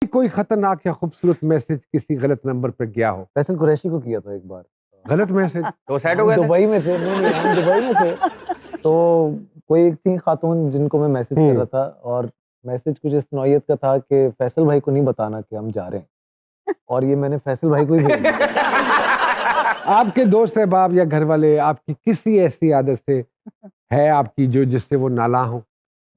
कोई खतरनाक या खूबसूरत मैसेज किसी गलत नंबर पे गया हो? फैसल कुरैशी को किया था एक बार। गलत मैसेज? तो सेट हो गए थे? दुबई में थे, नहीं हम दुबई में थे। तो कोई एक थी खातून जिनको मैं मैसेज कर रहा था और मैसेज कुछ इस नौयत का था कि फैसल भाई को नहीं बताना कि हम जा रहे हैं, और ये मैंने फैसल भाई को ही भेज दिया। आपके दोस्त अहबाब या घर वाले आपकी किसी ऐसी आदत से है आपकी जो जिससे वो नाला हो?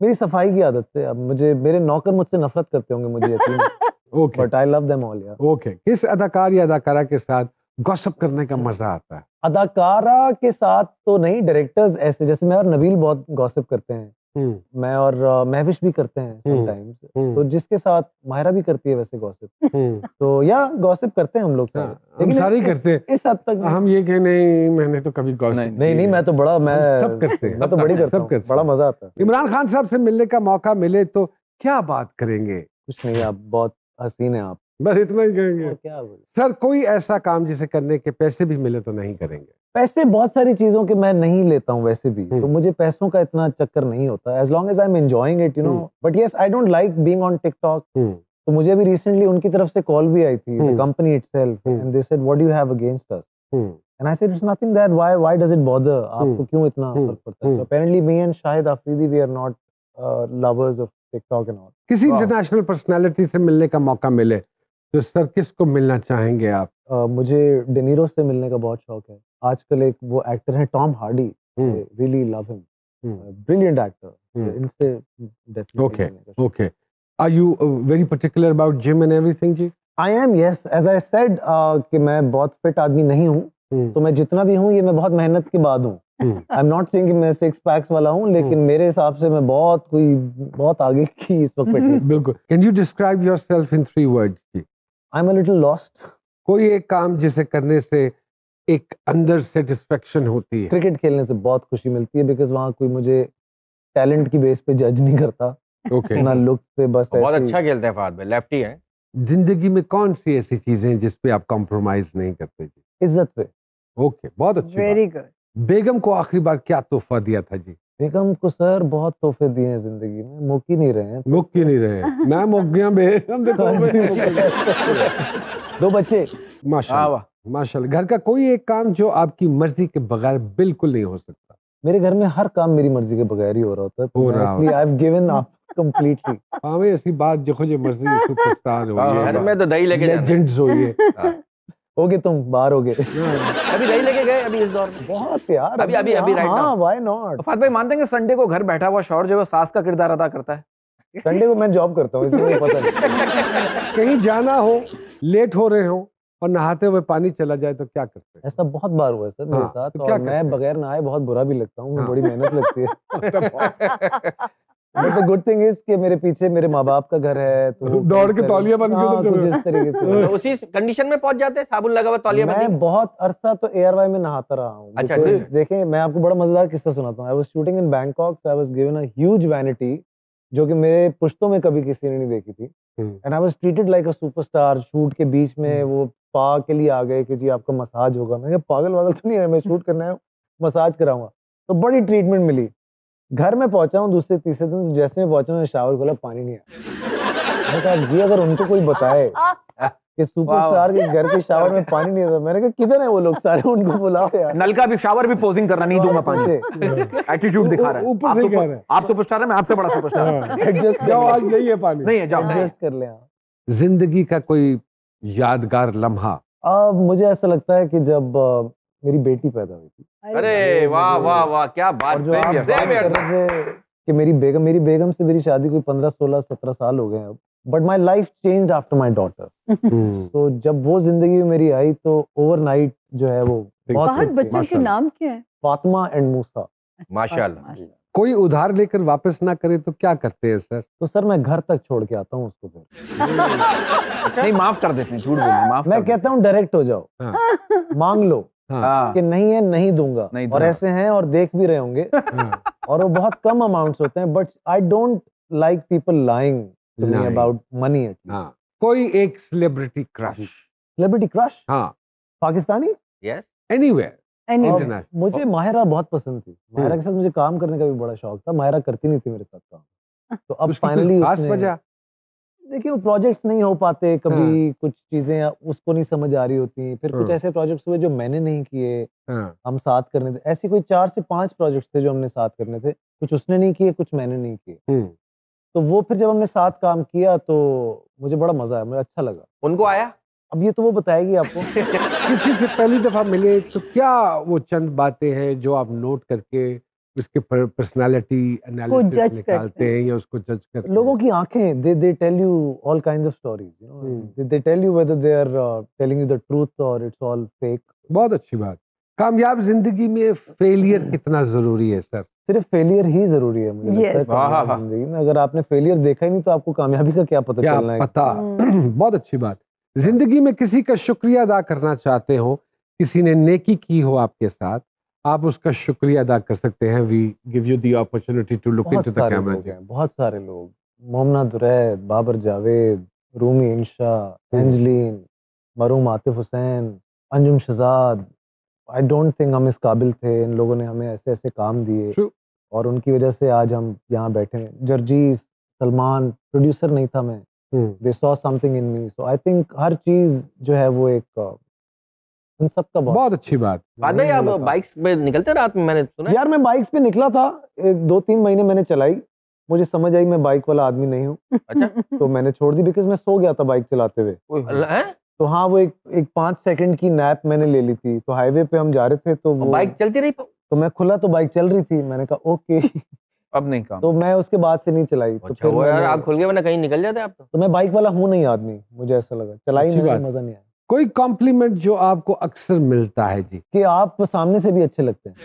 मेरी सफाई की आदत से। अब मुझे मेरे नौकर मुझसे नफरत करते होंगे, मुझे यकीन है, okay but I love them all यार। ओके। किस अदाकार या अदाकारा के साथ गॉसिप करने का मजा आता है? अदाकारा के साथ तो नहीं, डायरेक्टर्स ऐसे, जैसे मैं और नबील बहुत गॉसिप करते हैं। मैं और महविश भी करते हैं समटाइम्स। तो जिसके साथ माहिरा भी करती है वैसे गॉसिप। तो या गॉसिप करते हैं हम लोग सारे, हम सारे करते हैं इस हद तक। हम ये कह नहीं, मैंने तो कभी गॉसिप नहीं, मैं तो बड़ा, मैं सब करते हैं, मैं तो बड़ी करता हूँ, बड़ा मजा आता है। इमरान खान साहब से मिलने का मौका मिले तो क्या बात करेंगे? कुछ नहीं, आप बहुत हसीन हैं आप, बस इतना ही कहेंगे। क्या सर, कोई ऐसा काम जिसे करने के पैसे भी मिले तो नहीं करेंगे? पैसे बहुत सारी चीजों के मैं नहीं लेता हूँ वैसे भी, तो मुझे पैसों का इतना चक्कर नहीं होता, as long as I am enjoying it, you know. But yes, I don't like being on TikTok. तो मुझे अभी रिसेंटली उनकी तरफ से कॉल भी आई थी, the company itself, and they said what do you have against us, and I said it's nothing that, why does it bother, आपको क्यों इतना फर्क पड़ता है? So apparently me and Shahid Afridi we are not lovers of TikTok and all. किसी international personality से मिलने का मौका मिले तो सर किसको मिलना चाहेंगे आप? मुझे डेनीरो से मिलने का बहुत शौक है। आजकल एक वो एक्टर है Tom Hardy, really love him, brilliant actor. इनसे okay okay. Are you very particular about gym and everything जी? I am, yes, as I said कि मैं बहुत फिट आदमी नहीं हूँ, तो मैं जितना भी हूँ ये मैं बहुत मेहनत के बाद हूँ। आई एम नॉट सेइंग कि मैं 6 पैक्स वाला हूँ, लेकिन मेरे हिसाब से मैं बहुत आगे की इस वक्त फिटनेस। बिल्कुल। Can you describe yourself in 3 words जी? I am a little lost. कोई एक काम जिसे करने से एक अंदर सेटिस्फेक्शन होती है? क्रिकेट खेलने से बहुत खुशी मिलती है, बिकॉज वहाँ कोई मुझे टैलेंट की बेस पे जज नहीं करता। ओके। ना लुक पे, बस बहुत अच्छा खेलते हैं फहद भाई, लेफ्टी है। जिंदगी में कौन सी ऐसी चीजें हैं जिस पे आप कॉम्प्रोमाइज नहीं करते जी? इज्जत पे। ओके, बहुत अच्छी वेरी गुड। बेगम को आखिरी बार क्या तोहफा दिया था जी? बेगम को सर बहुत तोहफे दिए हैं जिंदगी में, मुक ही नहीं रहे हैं। मुक ही नहीं रहे। मैं मुक गया बेगम दे तोहफे। 2 बच्चे। माशाल्लाह माशाल्लाह। घर का कोई एक काम जो आपकी मर्जी के बगैर बिल्कुल नहीं हो सकता? मेरे घर में हर काम मेरी मर्जी के बगैर ही हो रहा होता है, तो इसलिए I have given up completely. हाँ भाई, ऐसी बात देखो जो मर्जी सुपरस्टार हो गए, घर में तो दही लेके जाना है। लेजेंड्स हो गए। होगे तुम, बाहर होगे। अभी दही लेके गए अभी इस दौर में? बहुत यार, अभी राइट नाउ। हाँ, व्हाई नॉट। फहद भाई मानते हैं कि संडे को घर बैठा हुआ शौहर जो है सास का किरदार अदा करता है? संडे को मैं जॉब करता हूँ, इसलिए मुझे पता नहीं। कहीं जाना हो, लेट हो रहे हो और नहाते हुए पानी चला जाए तो क्या करते हैं? ऐसा बहुत बार हुआ है सर मेरे साथ, तो क्या और मैं बगैर नहाए बहुत बुरा भी लगता हूँ, मुझे बड़ी मेहनत लगती है। But the good thing is कि मेरे पीछे मेरे माँ बाप का घर है, तो दौड़ के तौलिया बन के कुछ इस तरीके से। तो उसी कंडीशन में पहुंच जाते हैं, साबुन लगा हुआ तौलिया बंदी? मैं बहुत अरसा तो ARY में नहाता रहा हूँ। अच्छा, देखें, मैं आपको बड़ा मजेदार किस्सा सुनाता हूँ। I was shooting in Bangkok, so I was given a huge vanity जो कि मेरे पुश्तों में कभी किसी ने नहीं देखी थी, and I was treated like a superstar. Shoot के बीच में वो स्पा के लिए आ गए कि जी आपका मसाज होगा। मैं पागल वागल तो नहीं है, मैं शूट करना है, मसाज कराऊंगा। तो बड़ी ट्रीटमेंट मिली। घर में पहुंचा हूँ दूसरे तीसरे दिन, जैसे मैं पहुंचा हूँ शावर खोला, पानी नहीं आया। मैंने कहा ये अगर उनको कोई बताए कि सुपरस्टार के घर के शावर में पानी नहीं आता, मैंने कहा किधर है वो लोग सारे, उनको बुलाओ यार। नल का भी शावर भी पोजिंग करना, नहीं दूंगा पानी। एटीट्यूड दिखा रहा है। ऊपर से कह रहा है आप सुपरस्टार है, मैं आपसे बड़ा सुपरस्टार। एडजस्ट जाओ, आज नहीं है पानी। नहीं है, जाओ। एडजस्ट कर ले। जिंदगी का कोई यादगार लम्हा? मुझे ऐसा लगता है कि जब मेरी बेटी पैदा हुई थी। अरे वाह वाह वाह, क्या बात। और जो आप बात कर रहे थे कि मेरी बेगम से मेरी शादी कोई 15, 16, 17 साल हो गए अब, but my life changed after my daughter. तो जब वो जिंदगी में मेरी आई तो ओवरनाइट जो है वो बहुत बच्चों के नाम क्या है? फातिमा एंड मूसा। माशाल्लाह। कोई उधार लेकर वापस ना करे तो क्या करते हैं सर? तो सर मैं घर तक छोड़ के आता हूँ उसको फिर। नहीं, माफ कर देते हैं, झूठ बोलना माफ। मैं कहता हूँ डायरेक्ट हो जाओ, मांग लो कि नहीं है, नहीं दूंगा। और ऐसे हैं और देख भी रहे होंगे, और वो बहुत कम अमाउंट्स होते हैं, but I don't like people lying to me about money. कोई एक सेलिब्रिटी क्रश? Celebrity crush? हाँ। पाकिस्तानी? Yes, anywhere. मुझे माहिरा बहुत पसंद थी। माहिरा के साथ मुझे काम करने का भी बड़ा शौक था। माहिरा करती नहीं थी मेरे साथ काम, तो अब फाइनली खास वजह? देखिए वो प्रोजेक्ट्स नहीं हो पाते कभी, कुछ चीजें उसको नहीं समझ आ रही होती, फिर कुछ ऐसे प्रोजेक्ट्स हुए जो मैंने नहीं किए, हाँ, हम साथ करने थे। ऐसी कोई 4 से 5 प्रोजेक्ट्स थे जो हमने साथ करने थे, कुछ उसने नहीं किए, कुछ मैंने नहीं किए। हम्म, तो वो फिर जब हमने साथ काम किया तो मुझे बड़ा मजा आया, मुझे अच्छा लगा। उनको आया? अब ये तो वो बताएगी आपको। किसी से पहली दफा मिले तो क्या वो चंद बातें हैं जो आप नोट करके उसके पर्सनालिटी एनालिसिस judge निकालते करते हैं या उसको जज करते लोगों हैं? की आंखें, they tell you all kinds of stories, you know, they tell you whether they are telling you the truth or it's all fake. बहुत अच्छी बात। कामयाब जिंदगी में फेलियर कितना जरूरी है सर? सिर्फ फेलियर ही जरूरी है मुझे लगता है Yes. कामयाब हाँ। जिंदगी में। अगर आपने फेलियर देखा ही नहीं तो आपको कामयाबी का क्या पता क्या चलना है। पता। हम्म। बहुत अच्छी बात। जिंदगी में किसी का शुक्रिया अदा करना चाहते हो, किसी ने नेकी की हो आपके साथ, आप उसका शुक्रिया अदा कर सकते हैं। We give you the opportunity to look बहुत इनटू द सारे कैमरा। लोग हैं, बहुत सारे लोग। मोमना दुरैद, बाबर जावेद, रूमी इंशा, एंजलीन, मरूम Atif Hussain, Anjum Shahzad. I don't think हम इस काबिल थे, इन लोगों ने हमें ऐसे ऐसे काम दिए True. और उनकी वजह से आज हम यहाँ बैठे हैं। जर्जीस, सलमान, प्रोड्यूसर नहीं था मैं, they saw something in me. So I think हर चीज जो है वो एक इन सब का बहुत अच्छी बात। बाद में आप बाइक्स पे निकलते रात में, मैंने सुना है? यार मैं बाइक्स पे निकला था, एक 2-3 महीने मैंने चलाई, मुझे समझ आई मैं बाइक वाला आदमी नहीं हूँ, अच्छा। तो मैंने छोड़ दी बिकॉज मैं सो गया था बाइक चलाते हुए। हैं? तो हाँ वो एक 5 सेकंड की नैप मैंने ले ली थी। तो हाईवे पे हम जा रहे थे तो वो बाइक चलती रही? तो मैं खुला तो बाइक चल रही थी, मैंने कहा ओके। अब नहीं काम। तो मैं उसके बाद से नहीं चलाई। तो अच्छा, वो यार मैंने- आग खुल गए वरना कहीं निकल जाते आप तो। मैं बाइक वाला हूँ नहीं आदमी, मुझे ऐसा लगा। चलाई अच्छी मैंने, बात। मजा नहीं आया। कोई कॉम्प्लीमेंट जो आपको अक्सर मिलता है जी? कि आप सामने से भी अच्छे लगते हैं।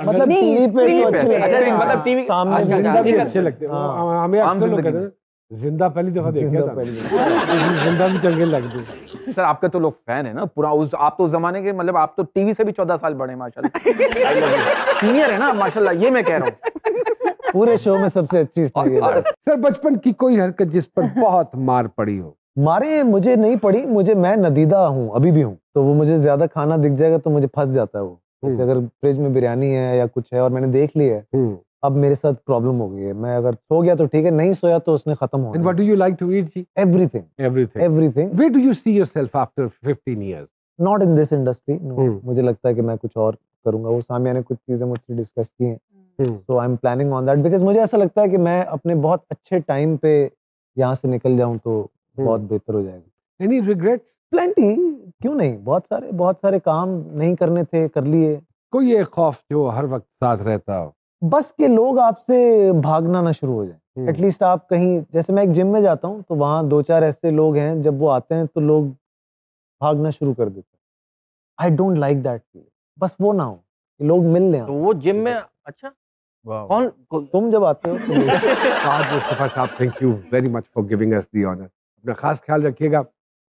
मतलब नहीं, टीवी पे screen तो अच्छे पे। लगते हैं। अच्छा, मतलब टीवी सामने आज से जिंदा अच्छे भी लगते अच्छे हैं। लगते हैं। हाँ। हमें आम अक्सर लोग जिंदगी कहते हैं जिंदा पहली दफा देखा जिंदा था, पहली दफा। जिंदा भी चंगे लगते। सर आपके तो लोग फैन है ना पूरा उस, आप तो उस जमाने के, मतलब आप तो टीवी से भी 14 साल बड़े हैं माशाल्लाह। सीनियर है ना माशाल्लाह, ये मैं कह रहा हूँ। पूरे शो में सबसे अच्छी इसने ये बात। सर बचपन की कोई हरकत जिस पर बहुत मार पड़ी हो? मारे मुझे नहीं पड़ी, मैं नदीदा हूँ, अभी भी हूँ। तो वो मुझे ज्यादा खाना दिख जाएगा तो मुझे फंस जाता है वो। जैसे अगर फ्रिज में बिरयानी है या कुछ है और मैंने देख ली है, अब मेरे साथ प्रॉब्लम हो गई है। मैं अगर सो गया तो ठीक है, नहीं सोया तो उसने खत्म हो And what do you like to eat जी? Everything. Everything. Where do you see yourself after 15 years? Not in this industry. Hmm. मुझे लगता है कि मैं कुछ और करूंगा। वो सामिया ने कुछ चीजें मुझसे डिस्कस की हैं, so I am planning on that because मुझे ऐसा लगता है कि मैं अपने बहुत अच्छे टाइम पे यहाँ से निकल जाऊं तो बहुत बेहतर हो जाएगा। Any regrets? प्लेंटी, क्यों नहीं, बहुत सारे काम नहीं करने थे, कर लिए। कोई एक खौफ जो हर वक्त साथ रहता हो? बस के लोग आपसे भागना ना शुरू हो जाए। एटलीस्ट आप कहीं, जैसे मैं एक जिम में जाता हूँ तो वहाँ 2-4 ऐसे लोग हैं, जब वो आते हैं तो लोग भागना शुरू कर देते हैं। आई डोंट लाइक दैट। बस वो ना हो, लोग मिल लें तो आपसे। वो जिम में, अच्छा वाह। कौन तुम जब आते हो तो आज मुस्तफा साहब, thank you very much for giving us the honour. अपना खास ख्याल रखिएगा।